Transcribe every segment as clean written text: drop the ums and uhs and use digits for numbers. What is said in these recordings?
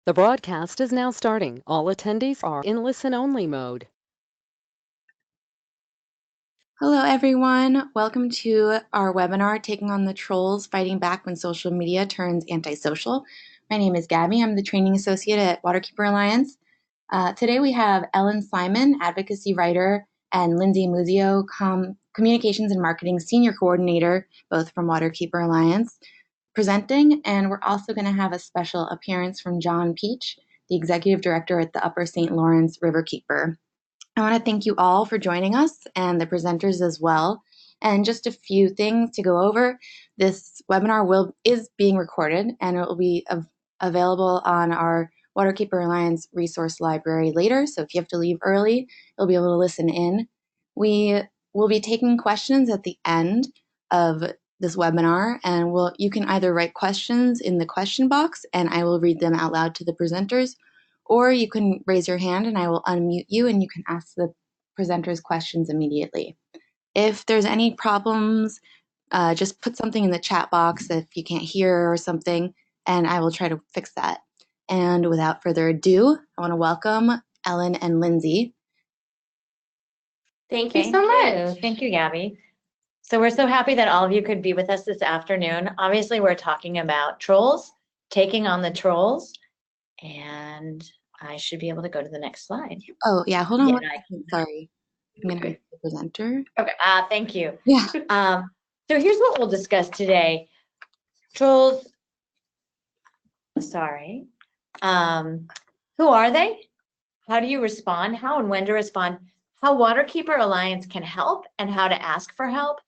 The broadcast is now starting. All attendees are in listen-only mode. Hello, everyone. Welcome to our webinar, Taking on the Trolls, Fighting Back When Social Media Turns Antisocial. My name is Gabby. I'm the Training Associate at Waterkeeper Alliance. Today we have Ellen Simon, Advocacy Writer, and Lindsey Muzzio, Communications and Marketing Senior Coordinator, both from Waterkeeper Alliance, presenting. And we're also going to have a special appearance from John Peach, the Executive Director at the Upper St. Lawrence Riverkeeper. I want to thank you all for joining us and the presenters as well. And just a few things to go over. This webinar is being recorded and it will be available on our Waterkeeper Alliance resource library later. So if you have to leave early, you'll be able to listen in. We will be taking questions at the end of this webinar, and you can either write questions in the question box and I will read them out loud to the presenters, or you can raise your hand and I will unmute you and you can ask the presenters questions immediately. If there's any problems, just put something in the chat box if you can't hear or something, and I will try to fix that. And without further ado, I want to welcome Ellen and Lindsey. Thank you so much. Thank you, Gabby. So we're so happy that all of you could be with us this afternoon. Obviously, we're talking about trolls, taking on the trolls, and I should be able to go to the next slide. Oh, yeah, hold on one second. Sorry. I'm going to be the presenter. Okay. Thank you. Yeah. So here's what we'll discuss today. Trolls, sorry. Who are they? How do you respond? How and when to respond? How Waterkeeper Alliance can help and how to ask for help.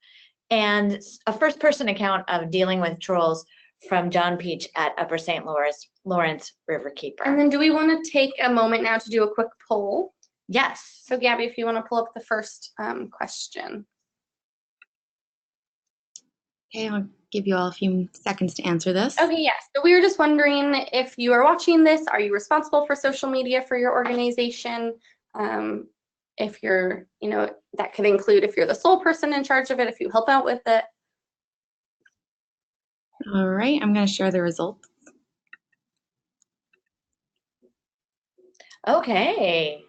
And a first-person account of dealing with trolls from John Peach at Upper St. Lawrence Riverkeeper. And then do we want to take a moment now to do a quick poll? Yes. So Gabby, if you want to pull up the first question. Okay, I'll give you all a few seconds to answer this. Okay, yes. So we were just wondering if you are watching this, are you responsible for social media for your organization? If you're, that could include if you're the sole person in charge of it, if you help out with it. All right, I'm going to share the results. Okay.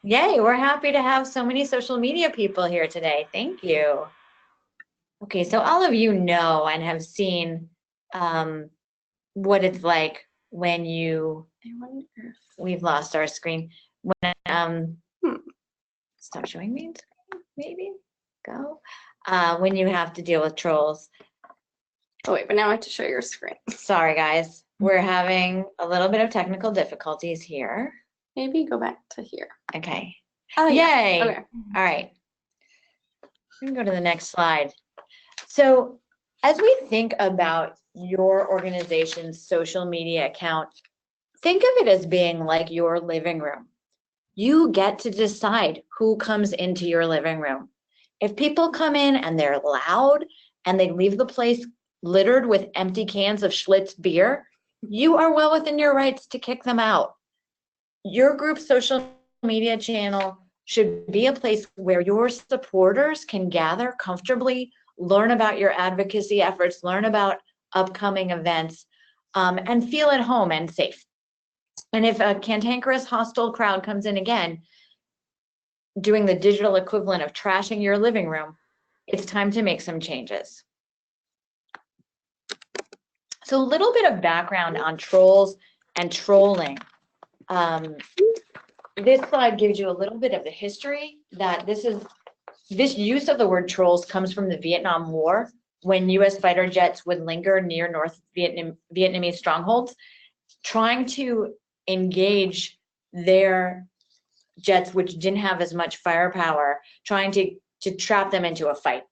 Yay, we're happy to have so many social media people here today. Thank you. Okay, so all of you know and have seen what it's like when we've lost our screen. When stop showing me screen, maybe go. When you have to deal with trolls. Oh wait, but now I have to show your screen. Sorry guys, we're having a little bit of technical difficulties here. Maybe go back to here. Okay. Oh, yay. Yeah. Okay. All right. We can go to the next slide. So as we think about your organization's social media account, think of it as being like your living room. You get to decide who comes into your living room. If people come in and they're loud and they leave the place littered with empty cans of Schlitz beer, you are well within your rights to kick them out. Your group's social media channel should be a place where your supporters can gather comfortably, learn about your advocacy efforts, learn about upcoming events, and feel at home and safe. And if a cantankerous, hostile crowd comes in again, doing the digital equivalent of trashing your living room, it's time to make some changes. So a little bit of background on trolls and trolling. This slide gives you a little bit of the history that this use of the word trolls comes from the Vietnam War, when US fighter jets would linger near North Vietnamese strongholds, trying to engage their jets, which didn't have as much firepower, trying to trap them into a fight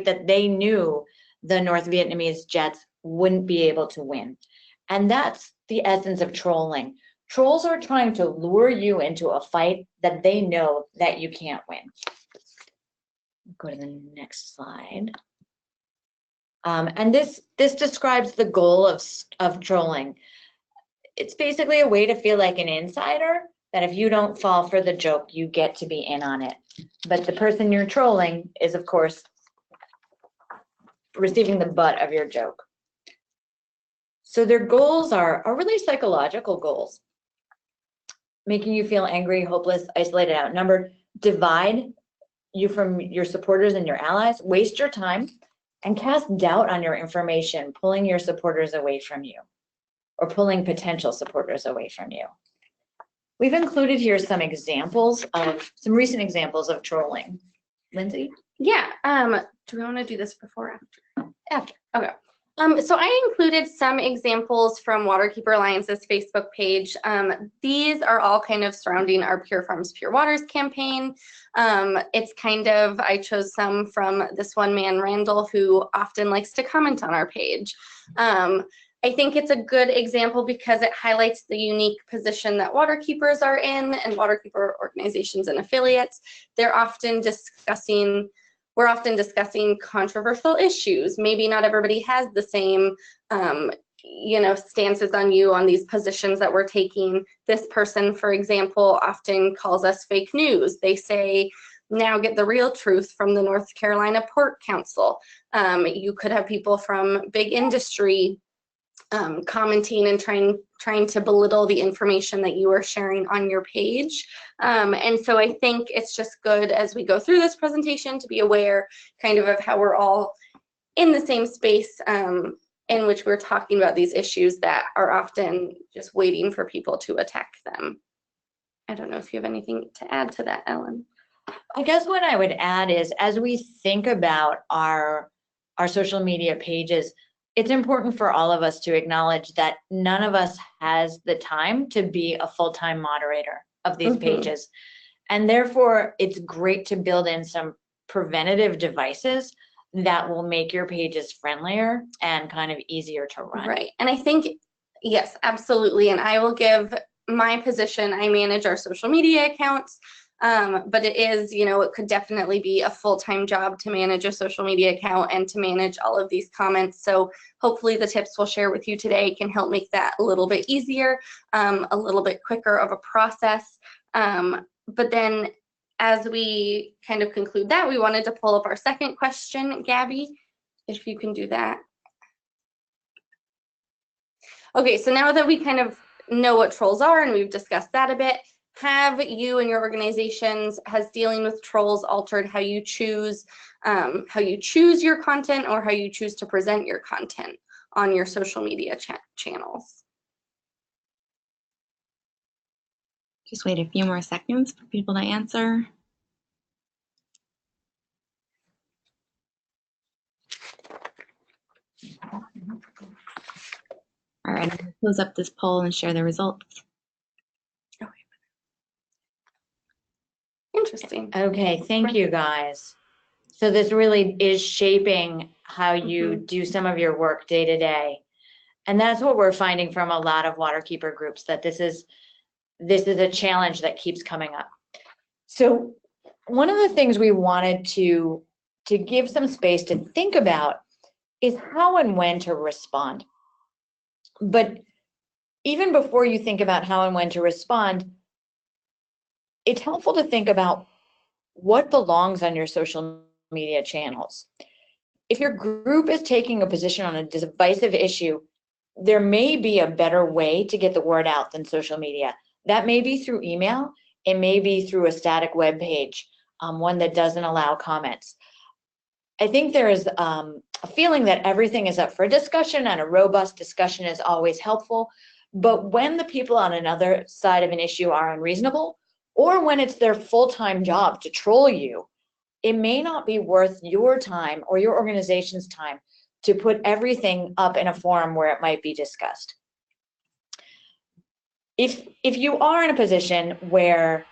that they knew the North Vietnamese jets wouldn't be able to win. And that's the essence of trolling. Trolls are trying to lure you into a fight that they know that you can't win. Go to the next slide. And this describes the goal of trolling. It's basically a way to feel like an insider, that if you don't fall for the joke, you get to be in on it. But the person you're trolling is, of course, receiving the butt of your joke. So their goals are really psychological goals, making you feel angry, hopeless, isolated, outnumbered, divide you from your supporters and your allies, waste your time, and cast doubt on your information, pulling your supporters away from you, or pulling potential supporters away from you. We've included here some recent examples of trolling. Lindsay? Yeah. Do we want to do this before or after? After. Okay. So I included some examples from Waterkeeper Alliance's Facebook page. These are all kind of surrounding our Pure Farms, Pure Waters campaign. It's kind of, I chose some from this one man, Randall, who often likes to comment on our page. I think it's a good example because it highlights the unique position that waterkeepers are in, and waterkeeper organizations and affiliates. We're often discussing controversial issues. Maybe not everybody has the same, stances on you on these positions that we're taking. This person, for example, often calls us fake news. They say, now get the real truth from the North Carolina Pork Council. You could have people from big industry commenting and trying to belittle the information that you are sharing on your page. And so I think it's just good as we go through this presentation to be aware kind of how we're all in the same space in which we're talking about these issues that are often just waiting for people to attack them. I don't know if you have anything to add to that, Ellen. I guess what I would add is, as we think about our social media pages, it's important for all of us to acknowledge that none of us has the time to be a full-time moderator of these pages. And therefore, it's great to build in some preventative devices that will make your pages friendlier and kind of easier to run. Right. And I think, yes, absolutely. And I will give my position. I manage our social media accounts. But it is, it could definitely be a full-time job to manage a social media account and to manage all of these comments. So hopefully the tips we'll share with you today can help make that a little bit easier, a little bit quicker of a process. But then as we kind of conclude that, we wanted to pull up our second question, Gabby, if you can do that. Okay, so now that we kind of know what trolls are and we've discussed that a bit, have you and your organizations, has dealing with trolls altered how you choose your content or how you choose to present your content on your social media channels? Just wait a few more seconds for people to answer. All right, I'm going to close up this poll and share the results. Interesting. Okay, thank you guys. So this really is shaping how you do some of your work day to day. And that's what we're finding from a lot of waterkeeper groups, that this is a challenge that keeps coming up. So one of the things we wanted to give some space to think about is how and when to respond. But even before you think about how and when to respond, it's helpful to think about what belongs on your social media channels. If your group is taking a position on a divisive issue, there may be a better way to get the word out than social media. That may be through email. It may be through a static web page, one that doesn't allow comments. I think there is a feeling that everything is up for discussion, and a robust discussion is always helpful. But when the people on another side of an issue are unreasonable, or when it's their full-time job to troll you, it may not be worth your time or your organization's time to put everything up in a forum where it might be discussed. If you are in a position where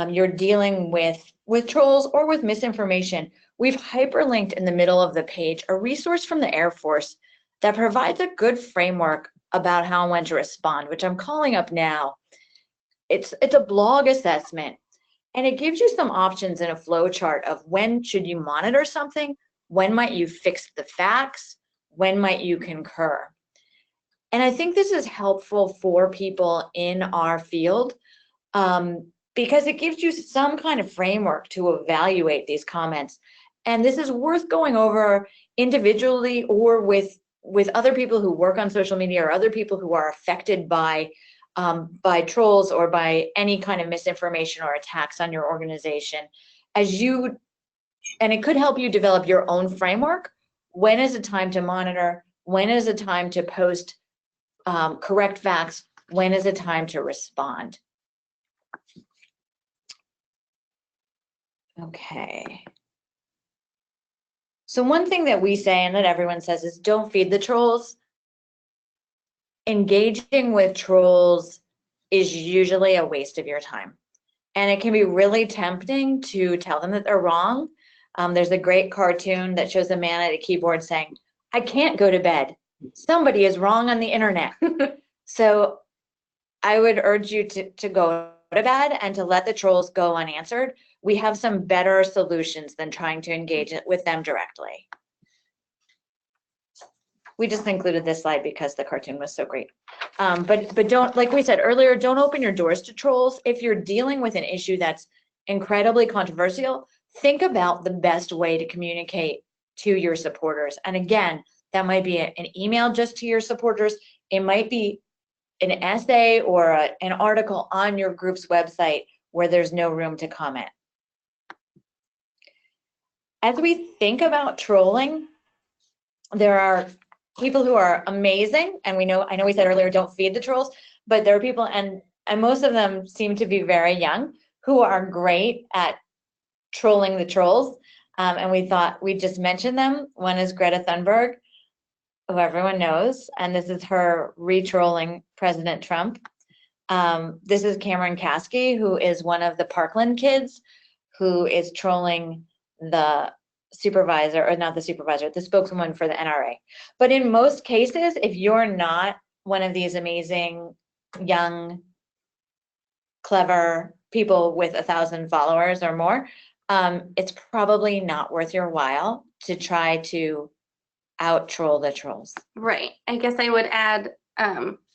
you're dealing with trolls or with misinformation, we've hyperlinked in the middle of the page a resource from the Air Force that provides a good framework about how and when to respond, which I'm calling up now. It's a blog assessment, and it gives you some options in a flow chart of when should you monitor something, when might you fix the facts, when might you concur. And I think this is helpful for people in our field because it gives you some kind of framework to evaluate these comments. And this is worth going over individually or with with other people who work on social media or other people who are affected by trolls or by any kind of misinformation or attacks on your organization, and it could help you develop your own framework. When is it time to monitor? When is it time to post correct facts? When is it time to respond? Okay. So one thing that we say and that everyone says is don't feed the trolls. Engaging with trolls is usually a waste of your time. And it can be really tempting to tell them that they're wrong. There's a great cartoon that shows a man at a keyboard saying, I can't go to bed. Somebody is wrong on the internet. So I would urge you to go to bed and to let the trolls go unanswered. We have some better solutions than trying to engage with them directly. We just included this slide because the cartoon was so great. But don't, like we said earlier, don't open your doors to trolls. If you're dealing with an issue that's incredibly controversial, think about the best way to communicate to your supporters. And again, that might be an email just to your supporters. It might be an essay or an article on your group's website where there's no room to comment. As we think about trolling, there are people who are amazing, and I know we said earlier, don't feed the trolls, but there are people, and most of them seem to be very young, who are great at trolling the trolls. And we thought we'd just mention them. One is Greta Thunberg, who everyone knows, and this is her re-trolling President Trump. This is Cameron Kasky, who is one of the Parkland kids, who is trolling the supervisor, or not the supervisor, the spokeswoman for the NRA. But in most cases, if you're not one of these amazing, young, clever people with 1,000 followers or more, it's probably not worth your while to try to out-troll the trolls. Right. I guess I would add,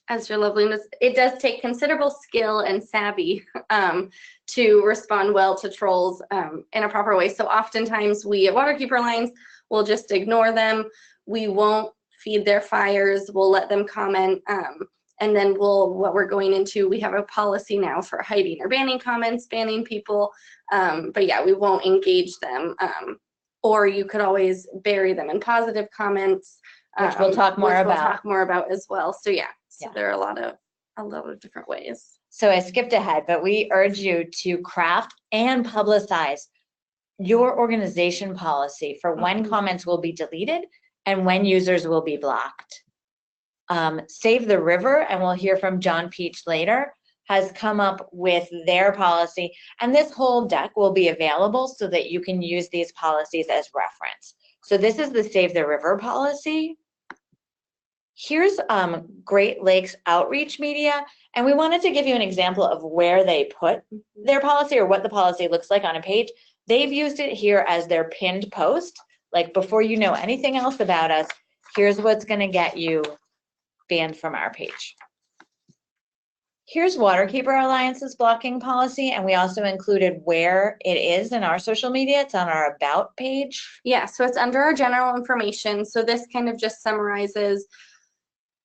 as your loveliness, it does take considerable skill and savvy to respond well to trolls in a proper way. So oftentimes we at Waterkeeper Alliance will just ignore them. We won't feed their fires. We'll let them comment. And then what we're going into, we have a policy now for hiding or banning comments, banning people. But yeah, we won't engage them. Or you could always bury them in positive comments. Which we'll talk more about. We'll talk more about as well. So yeah, there are a lot of different ways. So I skipped ahead, but we urge you to craft and publicize your organization policy for when comments will be deleted and when users will be blocked. Save the River, and we'll hear from John Peach later, has come up with their policy, and this whole deck will be available so that you can use these policies as reference. So this is the Save the River policy. Here's Great Lakes Outreach Media, and we wanted to give you an example of where they put their policy or what the policy looks like on a page. They've used it here as their pinned post. Like, before you know anything else about us, here's what's going to get you banned from our page. Here's Waterkeeper Alliance's blocking policy, and we also included where it is in our social media. It's on our About page. Yeah, so it's under our general information. So this kind of just summarizes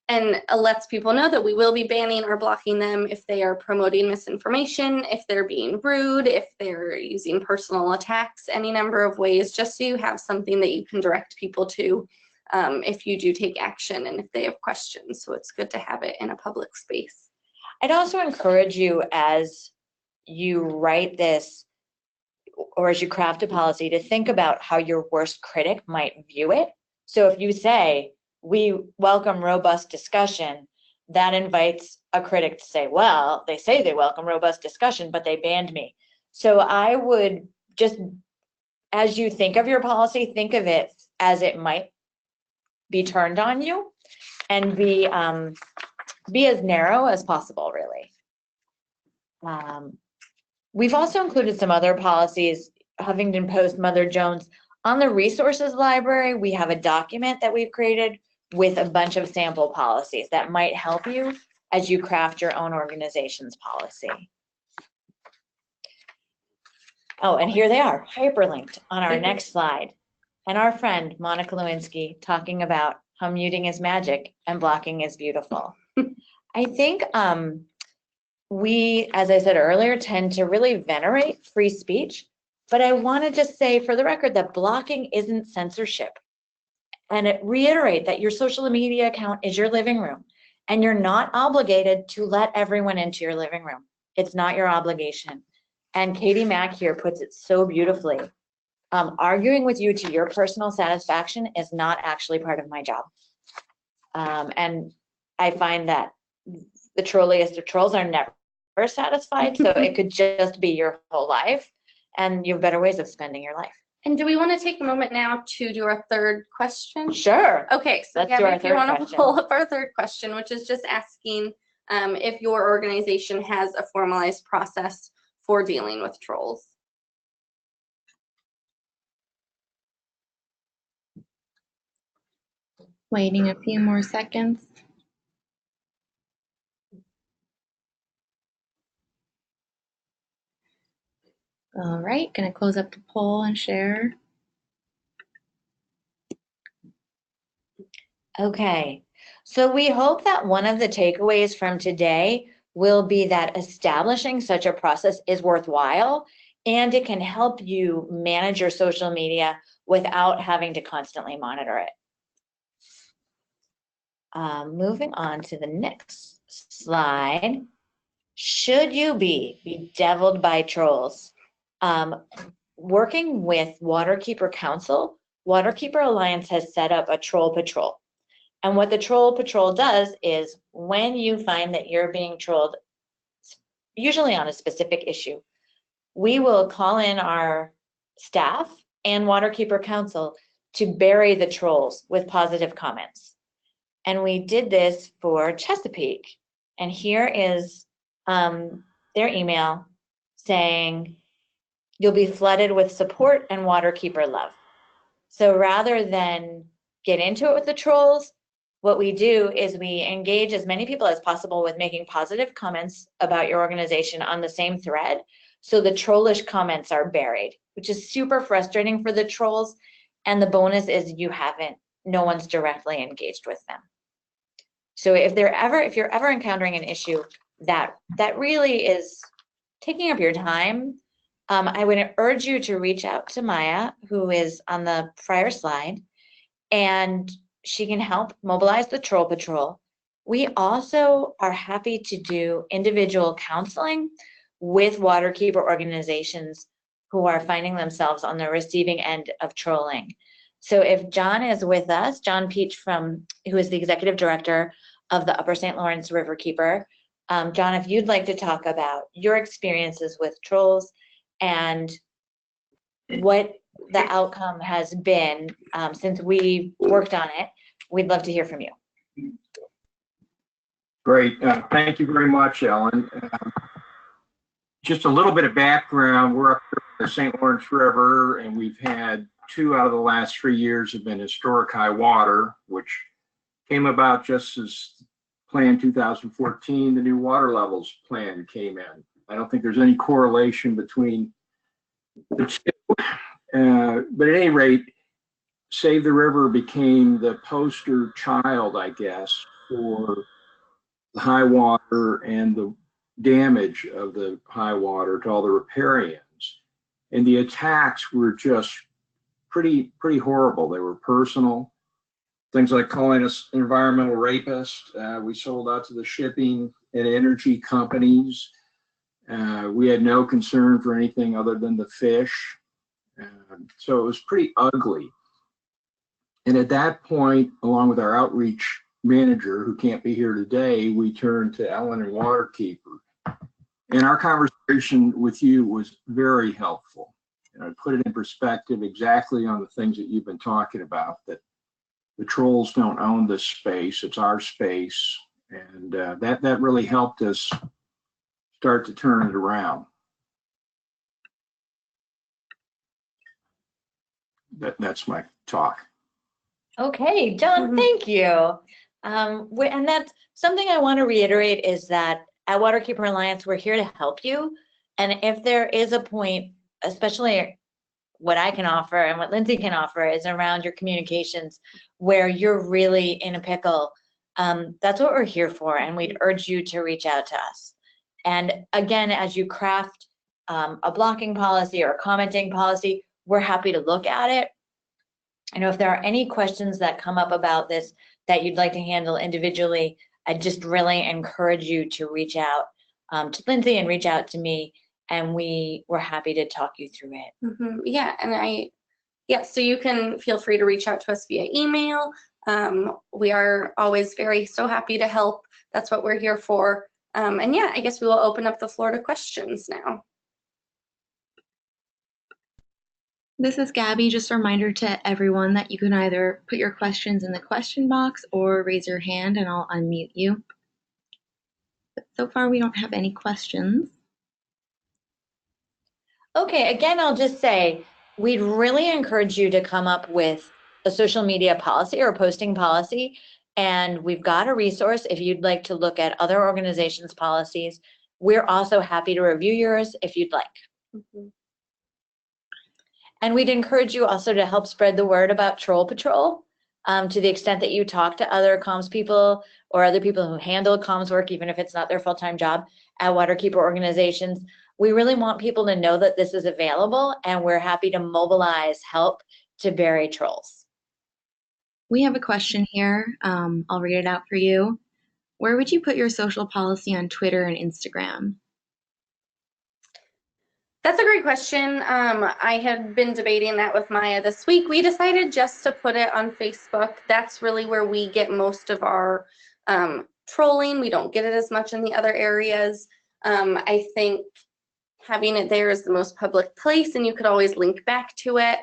and lets people know that we will be banning or blocking them if they are promoting misinformation, if they're being rude, if they're using personal attacks, any number of ways, just so you have something that you can direct people to if you do take action and if they have questions. So it's good to have it in a public space. I'd also encourage you, as you write this or as you craft a policy, to think about how your worst critic might view it. So if you say, we welcome robust discussion, that invites a critic to say, well, they say they welcome robust discussion, but they banned me. So I would just, as you think of your policy, think of it as it might be turned on you, and be as narrow as possible, really. We've also included some other policies, Huffington Post, Mother Jones. On the resources library, we have a document that we've created with a bunch of sample policies that might help you as you craft your own organization's policy. Oh, and here they are, hyperlinked on our next slide. And our friend, Monica Lewinsky, talking about muting is magic and blocking is beautiful. I think we, as I said earlier, tend to really venerate free speech, but I want to just say for the record that blocking isn't censorship. And reiterate that your social media account is your living room, and you're not obligated to let everyone into your living room. It's not your obligation. And Katie Mack here puts it so beautifully. Arguing with you to your personal satisfaction is not actually part of my job. And I find that the trolliest of trolls are never satisfied, so it could just be your whole life, and you have better ways of spending your life. And do we want to take a moment now to do our third question? Sure. Okay, so Let's do Gabby, our if you third want to question. pull up our third question, which is just asking if your organization has a formalized process for dealing with trolls. Waiting a few more seconds. All right, gonna close up the poll and share. Okay, so we hope that one of the takeaways from today will be that establishing such a process is worthwhile, and it can help you manage your social media without having to constantly monitor it. Moving on to the next slide. Should you be bedeviled by trolls? Working with Waterkeeper Council, Waterkeeper Alliance has set up a troll patrol. And what the troll patrol does is when you find that you're being trolled, usually on a specific issue, we will call in our staff and Waterkeeper Council to bury the trolls with positive comments. And we did this for Chesapeake. And here is their email saying, you'll be flooded with support and Waterkeeper love. So rather than get into it with the trolls, what we do is we engage as many people as possible with making positive comments about your organization on the same thread. So the trollish comments are buried, which is super frustrating for the trolls. And the bonus is no one's directly engaged with them. So if you're ever encountering an issue that really is taking up your time, I would urge you to reach out to Maya, who is on the prior slide, and she can help mobilize the troll patrol. We also are happy to do individual counseling with Waterkeeper organizations who are finding themselves on the receiving end of trolling. So if John is with us, John Peach, who is the executive director of the Upper St. Lawrence Riverkeeper, John, if you'd like to talk about your experiences with trolls and what the outcome has been since we worked on it, we'd love to hear from you. Great. Thank you very much, Ellen. Just a little bit of background. We're up here in the St. Lawrence River, and we've had 2 out of the last 3 years have been historic high water, which came about just as Plan 2014, the new water levels plan came in. I don't think there's any correlation between the two. But at any rate, Save the River became the poster child, I guess, for the high water and the damage of the high water to all the riparians. And the attacks were just pretty horrible. They were personal. Things like calling us environmental rapists. We sold out to the shipping and energy companies. We had no concern for anything other than the fish. So it was pretty ugly. And at that point, along with our outreach manager, who can't be here today, we turned to Ellen and Waterkeeper. And our conversation with you was very helpful. And I put it in perspective exactly on the things that you've been talking about, that the trolls don't own this space, it's our space. And that really helped us start to turn it around. That's my talk. Okay, John, thank you. And that's something I want to reiterate is that at Waterkeeper Alliance, we're here to help you. And if there is a point, especially what I can offer and what Lindsey can offer is around your communications where you're really in a pickle. That's what we're here for, and we'd urge you to reach out to us. And again, as you craft a blocking policy or a commenting policy, we're happy to look at it. I know if there are any questions that come up about this that you'd like to handle individually, I just really encourage you to reach out to Lindsey and reach out to me, and we're happy to talk you through it. Yeah, and so you can feel free to reach out to us via email. We are always so happy to help. That's what we're here for. And yeah, I guess we will open up the floor to questions now. This is Gabby. Just a reminder to everyone that you can either put your questions in the question box or raise your hand and I'll unmute you. But so far we don't have any questions. Okay, again, I'll just say, we'd really encourage you to come up with a social media policy or a posting policy. And we've got a resource if you'd like to look at other organizations' policies. We're also happy to review yours if you'd like. And we'd encourage you also to help spread the word about Troll Patrol to the extent that you talk to other comms people or other people who handle comms work, even if it's not their full-time job at Waterkeeper organizations. We really want people to know that this is available, and we're happy to mobilize help to bury trolls. We have a question here. I'll read it out for you. Where would you put your social policy on Twitter and Instagram? That's a great question. I had been debating that with Maya this week. We decided just to put it on Facebook. That's really where we get most of our trolling. We don't get it as much in the other areas. I think having it there is the most public place, and you could always link back to it.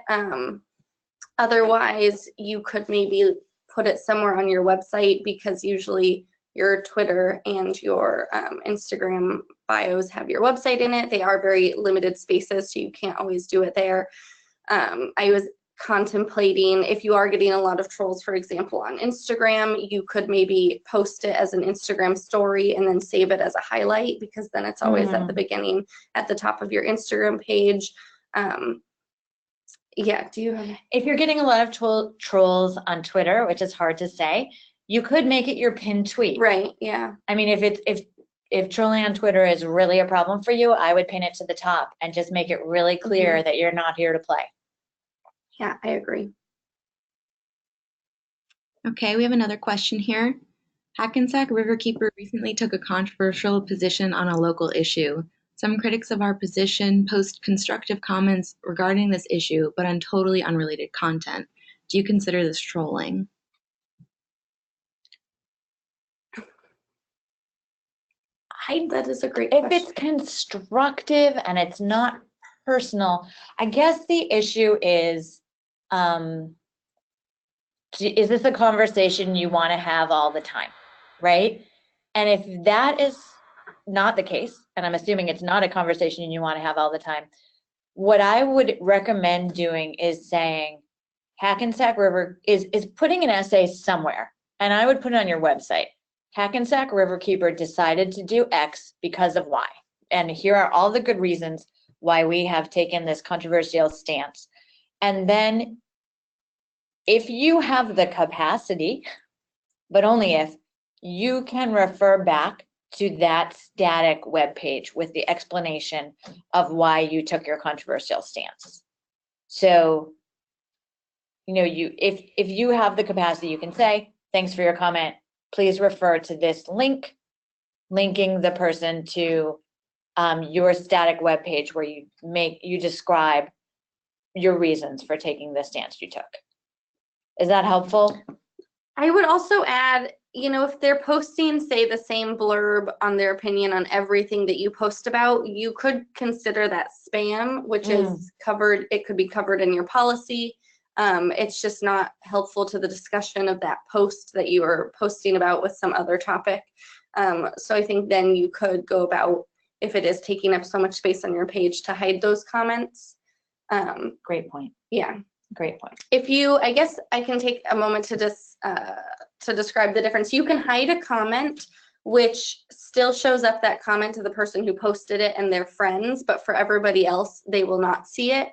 Otherwise, you could maybe put it somewhere on your website, because usually your Twitter and your Instagram bios have your website in it. They are very limited spaces, so you can't always do it there. I was contemplating, if you are getting a lot of trolls, for example, on Instagram, you could maybe post it as an Instagram story and then save it as a highlight, because then it's always at the beginning, at the top of your Instagram page. Yeah, do you have? If you're getting a lot of trolls on Twitter, which is hard to say, you could make it your pinned tweet. Right, yeah. I mean, if trolling on Twitter is really a problem for you, I would pin it to the top and just make it really clear that you're not here to play. Yeah, I agree. Okay, we have another question here. Hackensack Riverkeeper recently took a controversial position on a local issue. Some critics of our position post constructive comments regarding this issue, but on totally unrelated content. Do you consider this trolling? That is a great If question. it's constructive and it's not personal, I guess the issue is this a conversation you want to have all the time, right? And if that is not the case, and I'm assuming it's not a conversation you want to have all the time, what I would recommend doing is saying, Hackensack River is putting an essay somewhere, and I would put it on your website. Hackensack Riverkeeper decided to do X because of Y. And here are all the good reasons why we have taken this controversial stance. And then if you have the capacity, but only if, you can refer back to that static web page with the explanation of why you took your controversial stance. So, you know, if you have the capacity, you can say, thanks for your comment. Please refer to this link, linking the person to your static web page where you describe your reasons for taking the stance you took. Is that helpful? I would also add, you know, if they're posting, say, the same blurb on their opinion on everything that you post about, you could consider that spam, which is covered. It could be covered in your policy. It's just not helpful to the discussion of that post that you are posting about with some other topic. So I think then you could go about, if it is taking up so much space on your page, to hide those comments. Great point. Yeah. Great point. If you, I guess I can take a moment to describe the difference. You can hide a comment, which still shows up that comment to the person who posted it and their friends, but for everybody else, they will not see it.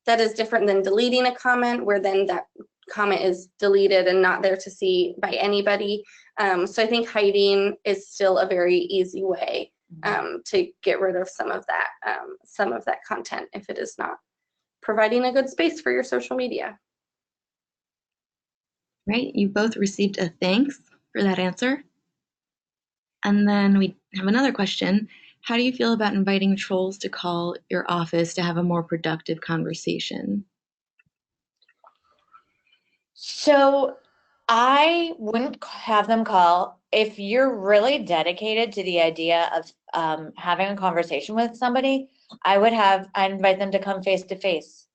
that is different than deleting a comment, where then that comment is deleted and not there to see by anybody. So I think hiding is still a very easy way to get rid of some of that content if it is not providing a good space for your social media. Right, you both received a thanks for that answer. And then we have another question. How do you feel about inviting trolls to call your office to have a more productive conversation? So I wouldn't have them call. If you're really dedicated to the idea of having a conversation with somebody, I'd invite them to come face to face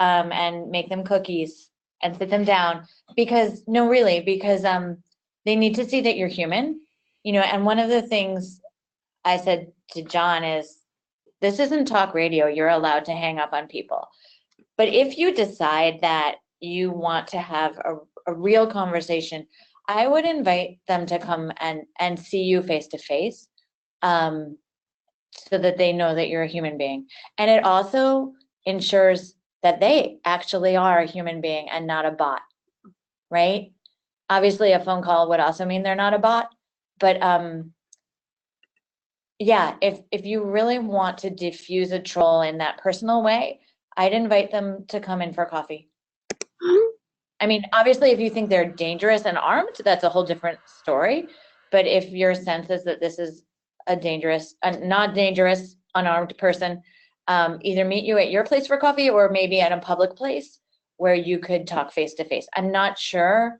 and make them cookies and sit them down because they need to see that you're human, and one of the things I said to John is, this isn't talk radio. You're allowed to hang up on people. But if you decide that you want to have a real conversation, I would invite them to come and see you face to face, so that they know that you're a human being. And it also ensures that they actually are a human being and not a bot, right? Obviously, a phone call would also mean they're not a bot, but yeah, if you really want to diffuse a troll in that personal way, I'd invite them to come in for coffee. I mean, obviously, if you think they're dangerous and armed, that's a whole different story. But if your sense is that this is a not dangerous, unarmed person, either meet you at your place for coffee or maybe at a public place where you could talk face to face. I'm not sure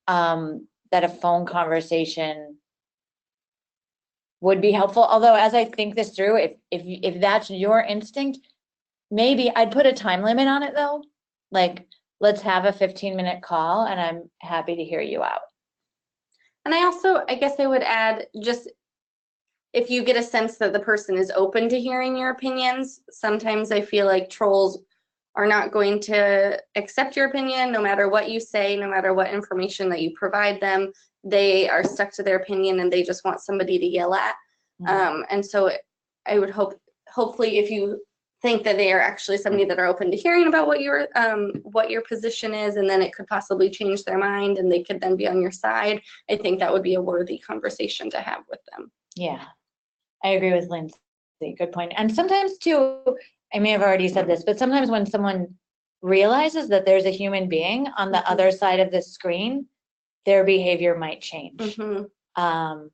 that a phone conversation would be helpful. Although, as I think this through, if that's your instinct, maybe I'd put a time limit on it though. Like, let's have a 15-minute call and I'm happy to hear you out. And I guess I would add, just if you get a sense that the person is open to hearing your opinions, sometimes I feel like trolls are not going to accept your opinion no matter what you say, no matter what information that you provide them. They are stuck to their opinion and they just want somebody to yell at. And so I would hopefully if you think that they are actually somebody that are open to hearing about what your position is, and then it could possibly change their mind and they could then be on your side, I think that would be a worthy conversation to have with them. Yeah, I agree with Lindsey. Good point. And sometimes too, I may have already said this, but sometimes when someone realizes that there's a human being on the other side of the screen, their behavior might change. And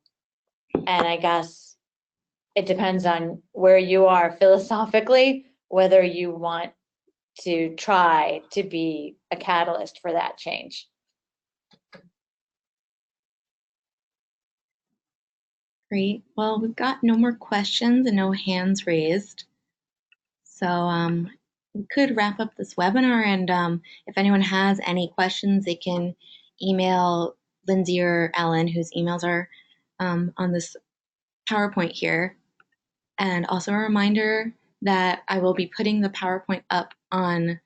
I guess it depends on where you are philosophically, whether you want to try to be a catalyst for that change. Great. Well, we've got no more questions and no hands raised. So we could wrap up this webinar, and if anyone has any questions, they can email Lindsey or Ellen, whose emails are on this PowerPoint here. And also a reminder that I will be putting the PowerPoint up on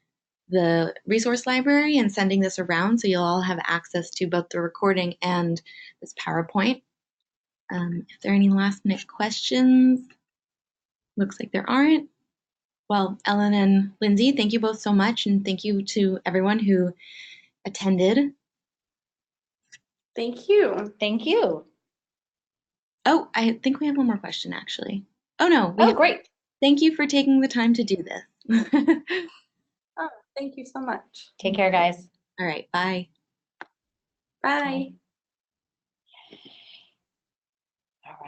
the resource library and sending this around, so you'll all have access to both the recording and this PowerPoint. If there are any last minute questions, looks like there aren't. Well, Ellen and Lindsey, thank you both so much, and thank you to everyone who attended. Thank you. Thank you. Oh, I think we have one more question, actually. Oh, no. Great. Thank you for taking the time to do this. Oh, thank you so much. Take care, guys. All right, bye. Bye.